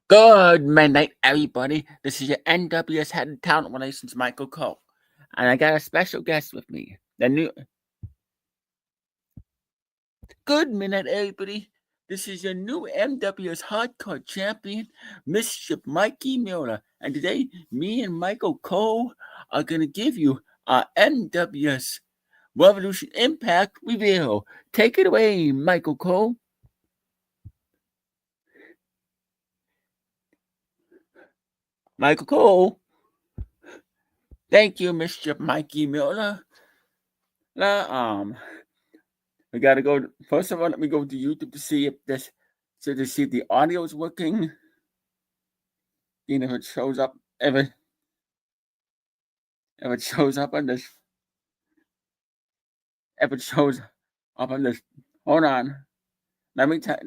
Good midnight, everybody. This is your NWS Head of Talent Relations, Michael Cole. And I got a special guest with me. Good midnight, everybody. This is your new NWS Hardcore Champion, Mischief Mikey Miller. And today, me and Michael Cole are going to give you our NWS Revolution Impact Reveal. Take it away, Michael Cole. Michael Cole. Thank you, Mischief Mikey Miller. We gotta go. First of all, let me go to YouTube to see if the audio is working. You know, if it shows up, if it shows up on this, if it shows up on this. Hold on. Let me tell.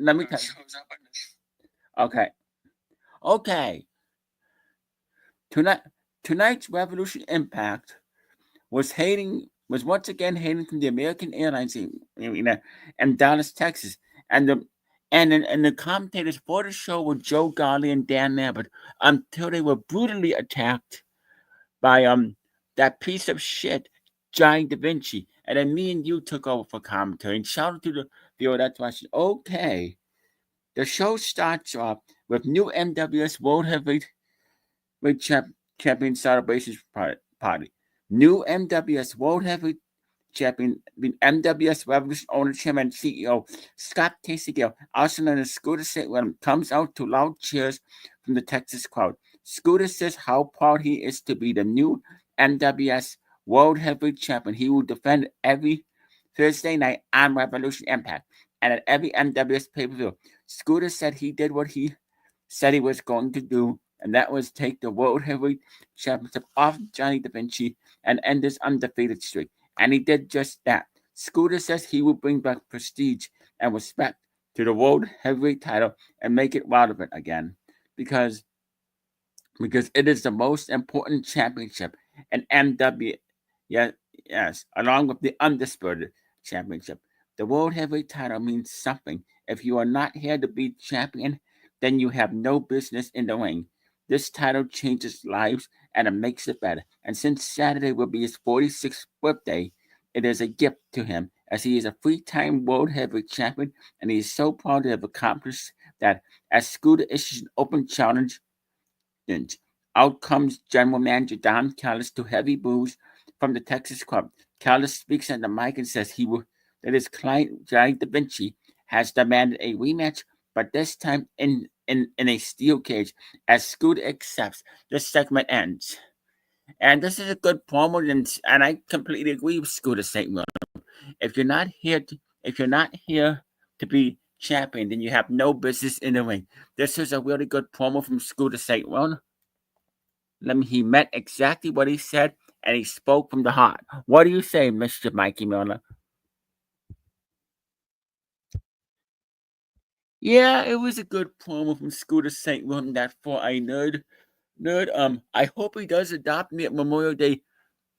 Okay. Tonight's Revolution Impact was once again hating from the American Airlines in Dallas, Texas, and the commentators for the show were Joe Galli and Dan Lambert until they were brutally attacked by that piece of shit, Jonny Da Vinci, and then me and you took over for commentary. And shout out to the viewer that's watching. Okay, the show starts off with new NWS World Heavyweight Champion Celebrations Party. New NWS World Heavyweight Champion, the NWS Revolution owner, chairman, and CEO Scott Gale, also known as Scooter St. William, comes out to loud cheers from the Texas crowd. Scooter says how proud he is to be the new NWS World Heavyweight Champion. He will defend every Thursday night on Revolution Impact and at every NWS pay-per-view. Scooter said he did what he said he was going to do, and that was take the World Heavyweight Championship off Jonny Da Vinci and end his undefeated streak. And he did just that. Scooter says he will bring back prestige and respect to the World Heavyweight title and make it relevant again. Because it is the most important championship in NWS, yes, along with the Undisputed Championship. The World Heavyweight title means something. If you are not here to be champion, then you have no business in the ring. This title changes lives and it makes it better. And since Saturday will be his 46th birthday, it is a gift to him as he is a 3-time World Heavyweight Champion and he is so proud to have accomplished that. As Scooter issues an open challenge, out comes General Manager Don Callis to heavy boos from the Texas club. Callis speaks on the mic and says that his client, Jonny Da Vinci, has demanded a rematch, but this time in a steel cage. As Scooter accepts, this segment ends. And this is a good promo, and I completely agree with Scooter St. William. If you're not here to be champion, then you have no business in the ring. This is a really good promo from Scooter St. William. He meant exactly what he said, and he spoke from the heart. What do you say, Mr. Mikey Miller? Yeah, it was a good promo from Scooter St. William. That for a nerd. I hope he does adopt me at Memorial Day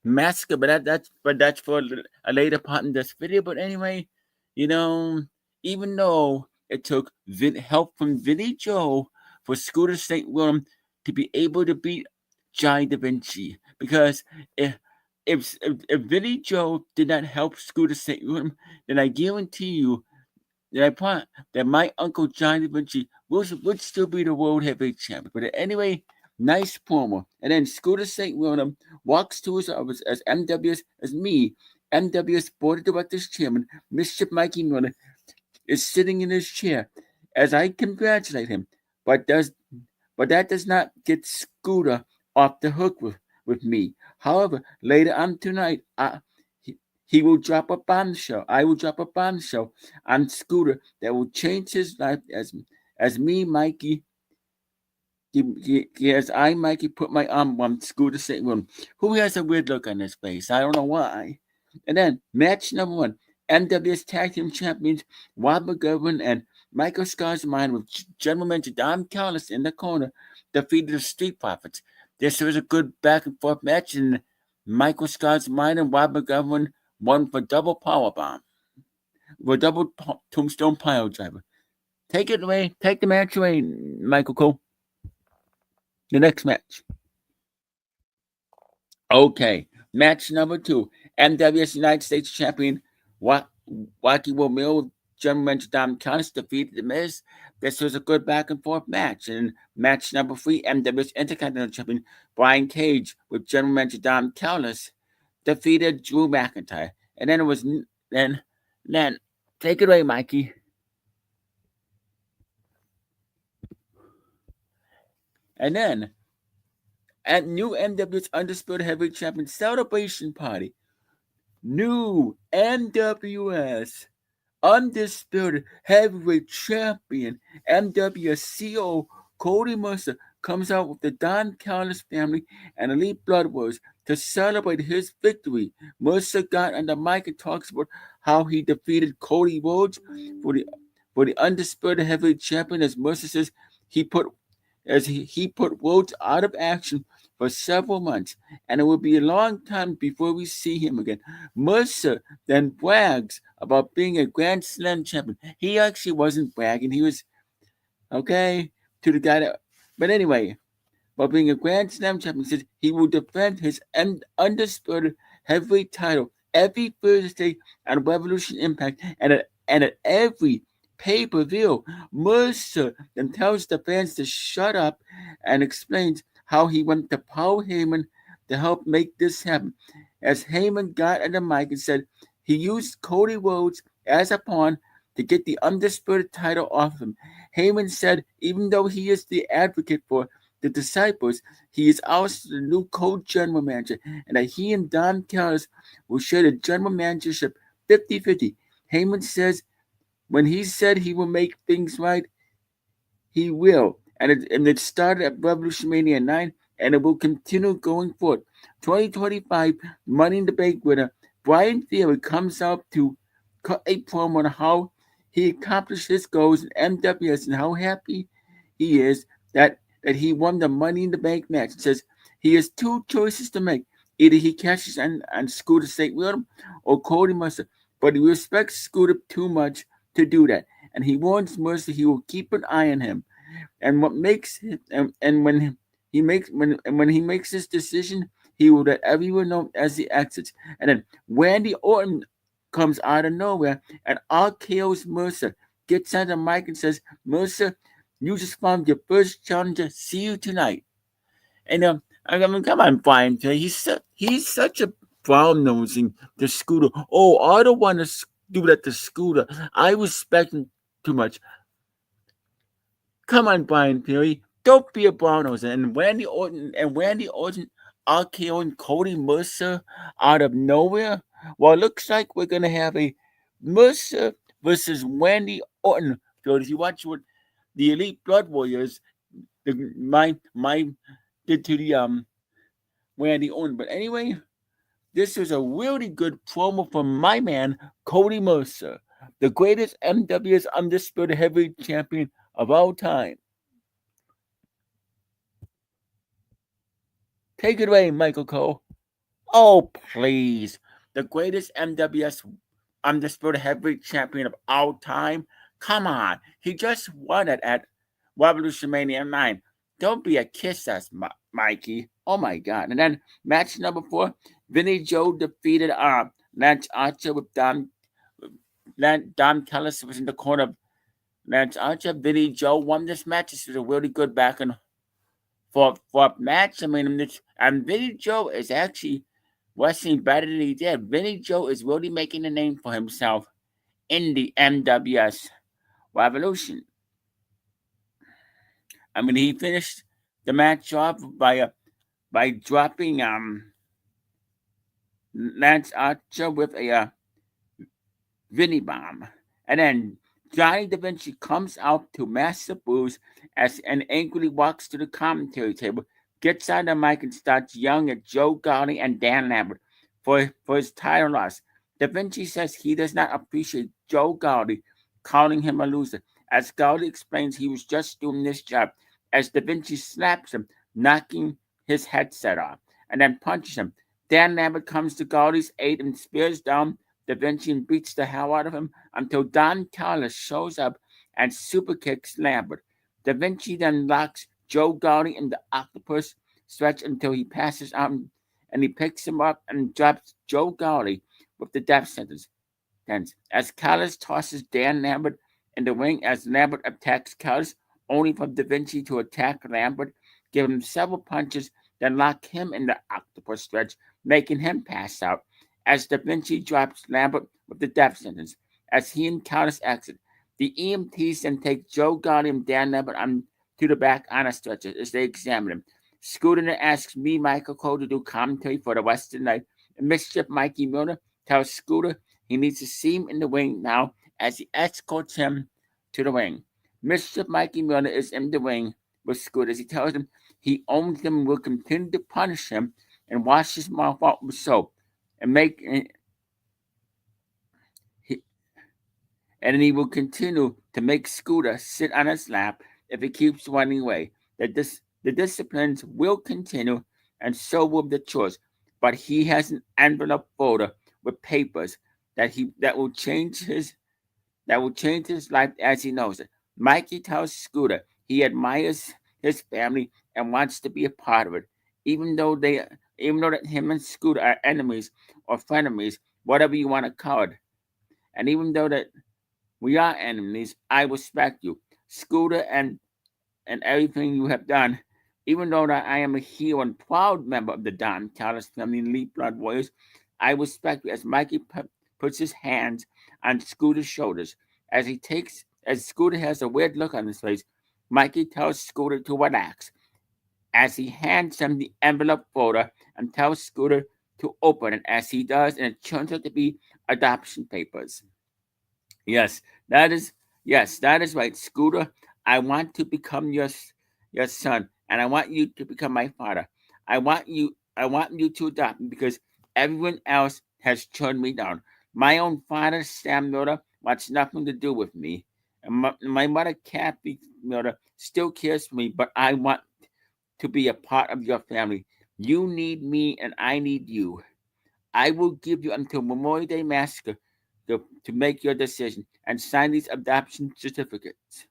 Massacre, but that's for a later part in this video. But anyway, even though it took help from Vinny Joe for Scooter St. William to be able to beat Jonny Da Vinci, because if Vinny Joe did not help Scooter St. William, then I guarantee you that my uncle Jonny Da Vinci would still be the World Heavyweight Champion. But anyway, nice promo. And then Scooter St. William walks to his office as NWS Board of Directors Chairman, Mischief Mikey Miller, is sitting in his chair as I congratulate him. But that does not get Scooter off the hook with me. However, later on tonight, he will drop a bombshell. I will drop a bombshell on Scooter that will change his life as me, Mikey. Mikey, put my arm on Scooter St. William, who has a weird look on his face. I don't know why. And then, match number 1, NWS Tag Team Champions Rob McGovern and Michael Scott's-Minor with General Manager Don Callis in the corner defeated the Street Profits. This was a good back and forth match, and Michael Scott's-Minor and Rob McGovern won for double powerbomb. For double tombstone pile driver. Take it away. Take the match away, Michael Cole. the next match. Okay, match number 2. NWS United States Champion Wacky Will General Manager Dom Callis defeated The Miz. This was a good back and forth match. And match number 3, NWS Intercontinental Champion Bryan Cage with General Manager Dom Callis defeated Drew McIntyre. And then it was then take it away, Mikey. And then at new NWS Undisputed Heavyweight Champion Celebration Party, new NWS Undisputed Heavyweight Champion NWSCO Cody Mercer comes out with the Don Callis family and Elite Blood Wars to celebrate his victory. Mercer got on the mic and talks about how he defeated Cody Rhodes for the Undisputed Heavyweight Champion. As Mercer says, he put Rhodes out of action for several months, and it will be a long time before we see him again. Mercer then brags about being a Grand Slam champion. He actually wasn't bragging. He was, okay, to the guy that, but anyway, about being a Grand Slam champion, he says he will defend his undisputed heavyweight title every Thursday on Revolution Impact and at every pay-per-view. Mercer then tells the fans to shut up and explains how he went to Paul Heyman to help make this happen. As Heyman got on the mic and said he used Cody Rhodes as a pawn to get the undisputed title off him. Heyman said even though he is the advocate for the Disciples, he is also the new co-general manager, and that he and Don Callis will share the general managership 50-50. Heyman says when he said he will make things right, he will. And it started at RevolutionMania 9, and it will continue going forward. 2025 Money in the Bank winner Bryan Theory comes out to cut a promo on how he accomplished his goals in MWS and how happy he is that he won the Money in the Bank match. It says he has two choices to make. Either he catches on Scooter St. William or Cody Mercer, but he respects Scooter too much to do that. And he warns Mercer he will keep an eye on him. And what makes when he makes this decision, he will let everyone know as he exits. And then Randy Orton comes out of nowhere and RKO's Mercer, gets on the mic and says, Mercer, you just found your first challenger. See you tonight. And I mean, come on, Bryan. He's such a brown nosing the Scooter. Oh, I don't want to do that to Scooter. I respect him too much. Come on, Bryan Theory. Don't be a brown nose. And Randy Orton, RKO and Cody Mercer out of nowhere. Well, it looks like we're gonna have a Mercer versus Randy Orton. So if you watch what the Elite Blood Warriors, my did to the Randy Orton. But anyway, this was a really good promo from my man Cody Mercer, the greatest NWS Undisputed Heavyweight Champion of all time. Take it away, Michael Cole. Oh, please. The greatest NWS Undisputed Heavyweight Champion of all time? Come on. He just won it at RevolutionMania 9. Don't be a kiss ass, Mikey. Oh, my God. And then match number 4, Vinny Joe defeated Lance Archer with Don Callis was in the corner of Lance Archer. Vinny Joe won this match. This was a really good back and forth match. I mean, and Vinny Joe is actually wrestling better than he did. Vinny Joe is really making a name for himself in the NWS Revolution. I mean, he finished the match off by dropping Lance Archer with a Vinny bomb, and then Jonny Da Vinci comes out to massive boos and angrily walks to the commentary table, gets on the mic and starts yelling at Joe Galli and Dan Lambert for his title loss. Da Vinci says he does not appreciate Joe Galli calling him a loser. As Galli explains, he was just doing this job. As Da Vinci slaps him, knocking his headset off, and then punches him. Dan Lambert comes to Galli's aid and spears down Da Vinci and beats the hell out of him until Don Callis shows up and super kicks Lambert. Da Vinci then locks Joe Galli in the octopus stretch until he passes out, and he picks him up and drops Joe Galli with the death sentence. As Callis tosses Dan Lambert in the ring, as Lambert attacks Callis, only for Da Vinci to attack Lambert, give him several punches, then lock him in the octopus stretch, making him pass out. As Da Vinci drops Lambert with the death sentence, as he and Callis exit, the EMTs then take Joe Galli and Dan Lambert to the back on a stretcher as they examine him. Scooter then asks me, Michael Cole, to do commentary for the rest of the night. And Mischief Mikey Miller tells Scooter he needs to see him in the ring now as he escorts him to the ring. Mischief Mikey Miller is in the ring with Scooter as he tells him he owns him and will continue to punish him and wash his mouth out with soap and he will continue to make Scooter sit on his lap if he keeps running away. The disciplines will continue, and so will the chores. But he has an envelope folder with papers that will change his life as he knows it. Mikey tells Scooter he admires his family and wants to be a part of it, even though that him and Scooter are enemies or frenemies, whatever you want to call it. And even though that we are enemies, I respect you, Scooter, and everything you have done. Even though that I am a hero and proud member of the Don Callis family and Elite Blood Warriors, I respect you. As Mikey puts his hands on Scooter's shoulders, as Scooter has a weird look on his face, Mikey tells Scooter to relax. As he hands him the envelope folder and tells Scooter to open it, as he does, and it turns out to be adoption papers. Yes, that is right, Scooter. I want to become your son, and I want you to become my father. I want you to adopt me because everyone else has turned me down. My own father, Sam Miller, wants nothing to do with me. And my mother, Kathy Miller, still cares for me, but I want to be a part of your family. You need me, and I need you. I will give you until Memorial Day Massacre to make your decision and sign these adoption certificates.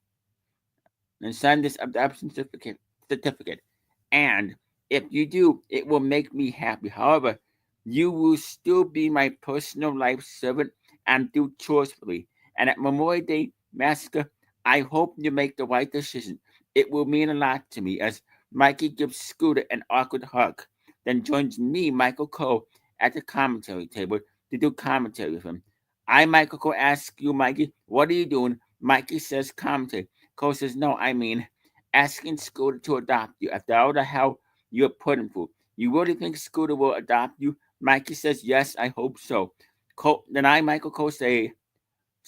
And if you do, it will make me happy. However, you will still be my personal life servant and do chores for me. And at Memorial Day Massacre, I hope you make the right decision. It will mean a lot to me as Mikey gives Scooter an awkward hug, then joins me, Michael Cole, at the commentary table to do commentary with him. I, Michael Cole, ask you, Mikey, what are you doing? Mikey says commentary. Cole says, no, I mean asking Scooter to adopt you after all the hell you're putting through. You really think Scooter will adopt you? Mikey says, yes, I hope so. Then I, Michael Cole, say,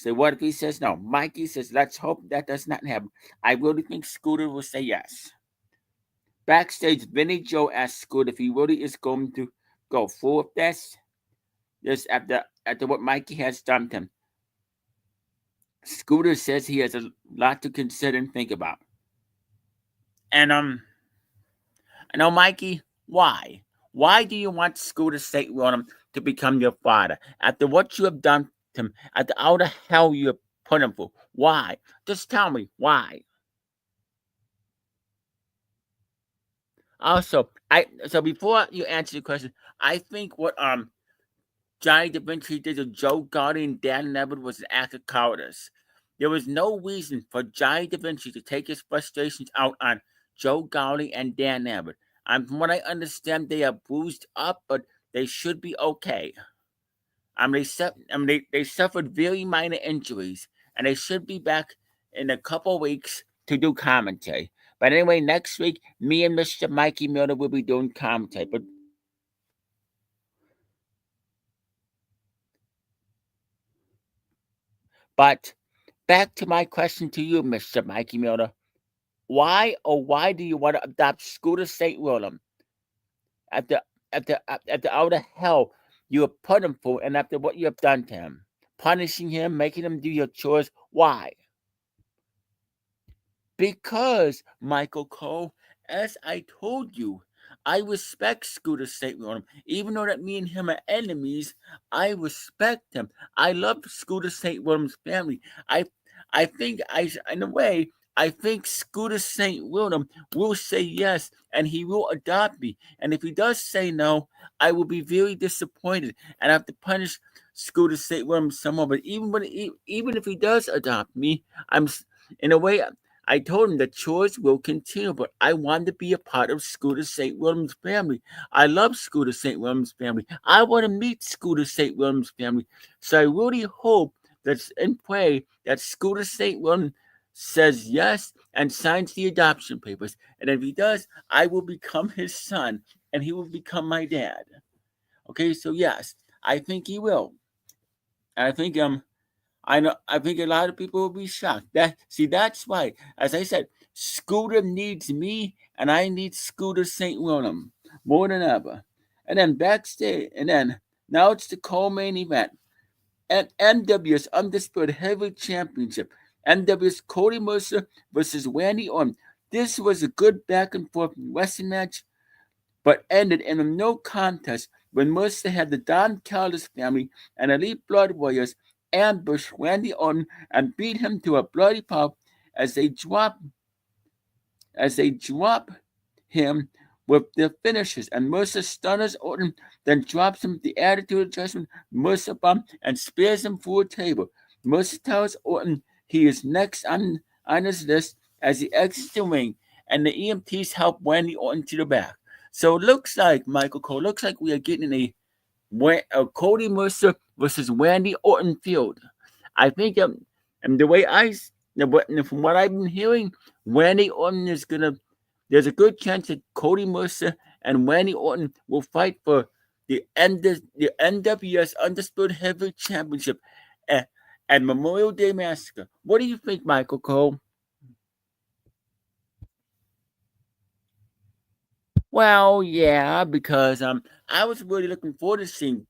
what if he says no? Mikey says, let's hope that does not happen. I really think Scooter will say yes. Backstage, Vinny Joe asks Scooter if he really is going to go through with this after what Mikey has done to him. Scooter says he has a lot to consider and think about. And now Mikey, why? Why do you want Scooter St. William to become your father? After what you have done to him, after all the hell you have put him through, why? Just tell me why. Also, so before you answer the question, I think what Jonny Da Vinci did to Joe Galli and Dan Lambert was an act of cowardice. There was no reason for Jonny Da Vinci to take his frustrations out on Joe Galli and Dan Lambert. From what I understand, they are bruised up, but they should be okay. They suffered very minor injuries, and they should be back in a couple weeks to do commentary. But anyway, next week, me and Mr. Mikey Miller will be doing commentary. But back to my question to you, Mr. Mikey Miller. Why do you want to adopt Scooter St. William after all the hell you have put him through and after what you have done to him? Punishing him, making him do your chores. Why? Because, Michael Cole, as I told you, I respect Scooter St. William. Even though that me and him are enemies, I respect him. I love Scooter St. William's family. I think in a way, I think Scooter St. William will say yes, and he will adopt me. And if he does say no, I will be very disappointed and have to punish Scooter St. William some more. But even if he does adopt me, in a way. I told him the chores will continue, but I want to be a part of Scooter St. William's family. I love Scooter St. William's family. I want to meet Scooter St. William's family. So I really hope that and pray that Scooter St. William says yes and signs the adoption papers. And if he does, I will become his son and he will become my dad. Okay, so yes, I think he will. And I think a lot of people will be shocked. That's why, as I said, Scooter needs me and I need Scooter St. William more than ever. And then backstage, and then now it's the co-main event. And NWS Undisputed Heavyweight Championship. NWS Cody Mercer versus Randy Orton. This was a good back and forth wrestling match, but ended in a no contest when Mercer had the Don Callis family and Elite Blood Warriors ambush Randy Orton and beat him to a bloody pulp as they drop him with their finishes, and Mercer stunners Orton, then drops him with the attitude adjustment, Mercer bomb, and spears him through a table. Mercer tells Orton he is next on his list as he exits the ring, and the EMTs help Randy Orton to the back. So it looks like, Michael Cole, looks like we are getting a Cody Mercer versus Randy Orton field. I think, and the way from what I've been hearing, Randy Orton is gonna. There's a good chance that Cody Mercer and Randy Orton will fight for the NWS Undisputed Heavyweight Championship at Memorial Day Massacre. What do you think, Michael Cole? Well, yeah, because I was really looking forward to seeing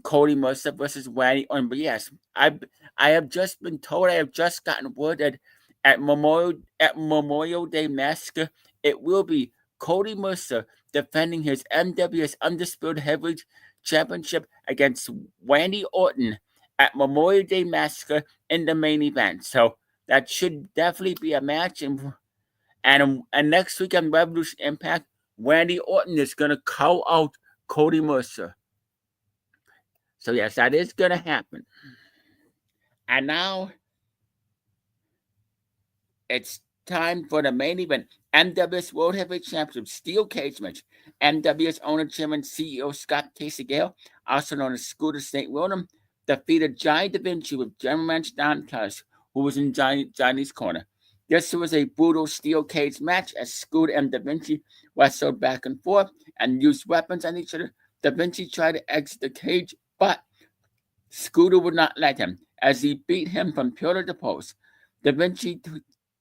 Cody Mercer versus Randy Orton. But yes, I have just been told, I have just gotten word that at Memorial Day Massacre, it will be Cody Mercer defending his NWS Undisputed Heavyweight Championship against Randy Orton at Memorial Day Massacre in the main event. So that should definitely be a match. And next week on Revolution Impact, Randy Orton is going to call out Cody Mercer. So yes, that is going to happen. And now it's time for the main event. NWS World Heavyweight Championship Steel Cage match. NWS owner, chairman, CEO Scott Casey, also known as Scooter St. William, defeated Jonny Da Vinci with general manager Don Callis, who was in Johnny's corner. This was a brutal steel cage match as Scooter and Da Vinci wrestled back and forth and used weapons on each other. Da Vinci tried to exit the cage, but Scooter would not let him, as he beat him from pillar to post. Da Vinci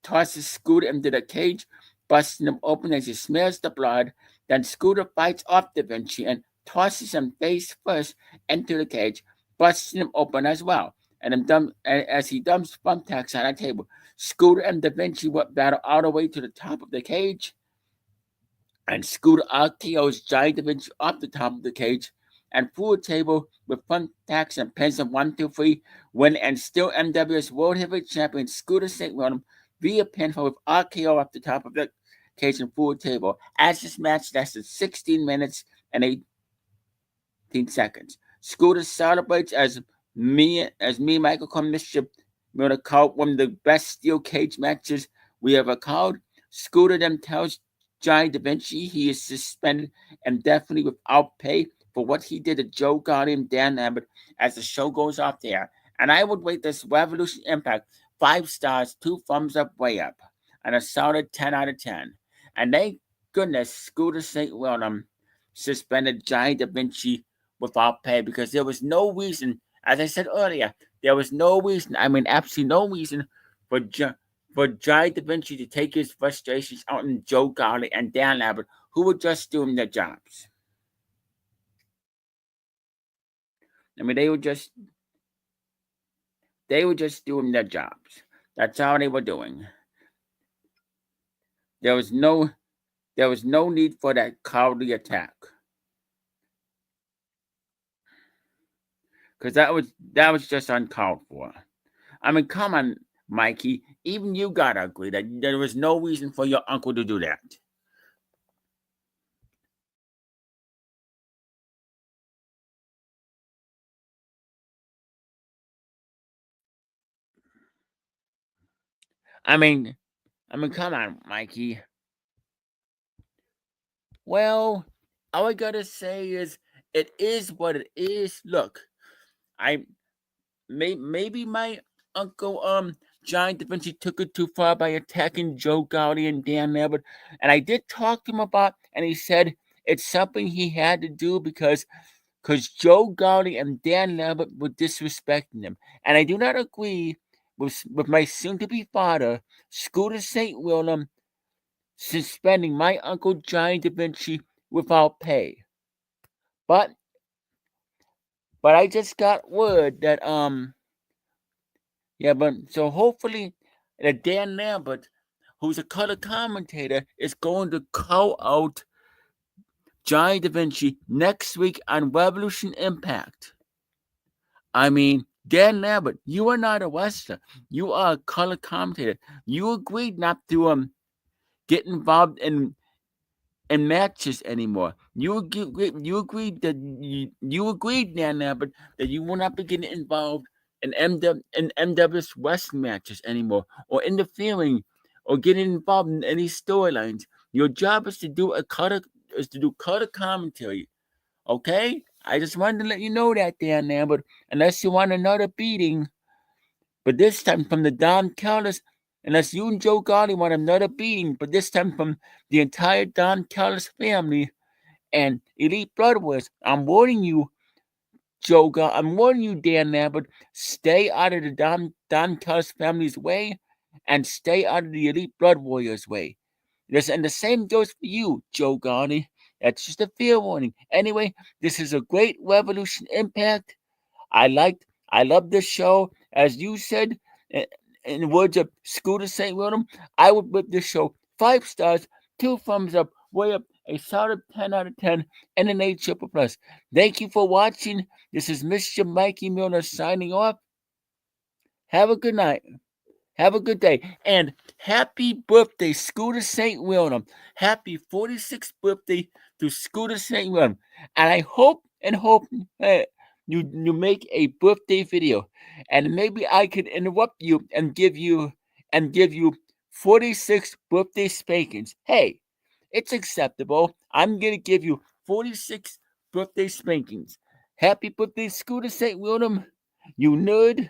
tosses Scooter into the cage, busting him open as he smears the blood. Then Scooter fights off Da Vinci and tosses him face first into the cage, busting him open as well. And as he dumps thumbtacks on a table, Scooter and Da Vinci would battle all the way to the top of the cage. And Scooter RKO's Jonny Da Vinci off the top of the cage and through a table with thumbtacks and pins of 1, 2, 3, win and still NWS World Heavyweight Champion Scooter St. William via pinfall with RKO off the top of the cage and through a table. As this match lasted 16 minutes and 18 seconds. Scooter celebrates as me, Michael Cole, Mischief, we're going to call one of the best steel cage matches we ever called. Scooter then tells Jonny Da Vinci he is suspended indefinitely without pay for what he did to Joe Galli and Dan Lambert as the show goes off there. And I would rate this Revolution Impact 5 stars, 2 thumbs up, way up, and a solid 10 out of 10. And thank goodness Scooter St. William suspended Jonny Da Vinci without pay, because there was no reason, as I said earlier, there was no reason, absolutely no reason for Jonny Da Vinci to take his frustrations out on Joe Galli and Dan Lambert, who were just doing their jobs. They were just doing their jobs. That's all they were doing. There was no need for that cowardly attack. Because that was just uncalled for. Come on. Mikey. Even you gotta agree that there was no reason for your uncle to do that. I mean, come on, Mikey. Well, all I gotta say is it is what it is. Look, I maybe my uncle Jonny Da Vinci took it too far by attacking Joe Galli and Dan Lambert, and I did talk to him about, and he said it's something he had to do because Joe Galli and Dan Lambert were disrespecting him, and I do not agree with my soon-to-be father, Scooter St. William, suspending my uncle Jonny Da Vinci without pay. But I just got word that but so hopefully that Dan Lambert, who's a color commentator, is going to call out Jonny Da Vinci next week on Revolution Impact. I mean, Dan Lambert, you are not a wrestler. You are a color commentator. You agreed not to get involved in matches anymore. You agreed that you agreed, Dan Lambert, that you will not be getting involved in NWS wrestling matches anymore, or interfering, or getting involved in any storylines. Your job is to do color commentary. Okay, I just wanted to let you know that, Dan Lambert. Unless you want another beating, but this time from the Don Callis. Unless you and Joe Galli want another beating, but this time from the entire Don Callis family and Elite Blood Wars. I'm warning you, Joe Galli. I'm warning you, Dan Lambert. Stay out of the Don Callis family's way, and stay out of the Elite Blood Warriors' way. And the same goes for you, Joe Galli. That's just a fair warning. Anyway, this is a great Revolution Impact. I love this show. As you said, in the words of Scooter St. William, I would give this show 5 stars, 2 thumbs up, way up, a solid 10 out of 10, and an 8 triple plus. Thank you for watching. This is Mischief Mikey Milner signing off. Have a good night. Have a good day. And happy birthday, Scooter St. William. Happy 46th birthday to Scooter St. William. And I hope you make a birthday video. And maybe I could interrupt you and give you 46 birthday spankings. Hey, it's acceptable. I'm gonna give you 46 birthday spankings. Happy birthday, Scooter St. William. You nerd.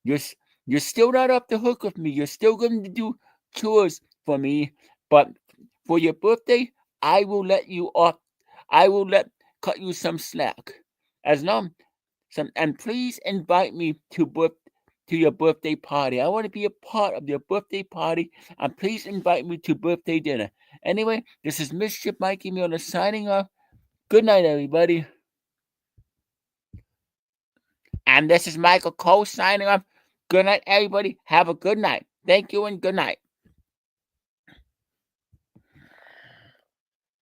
You're still not off the hook with me. You're still going to do chores for me. But for your birthday, I will let you off. I will cut you some slack. And please invite me to your birthday party. I want to be a part of your birthday party. And please invite me to birthday dinner. Anyway, this is Mischief Mikey Milner signing off. Good night, everybody. And this is Michael Cole signing off. Good night, everybody. Have a good night. Thank you and good night.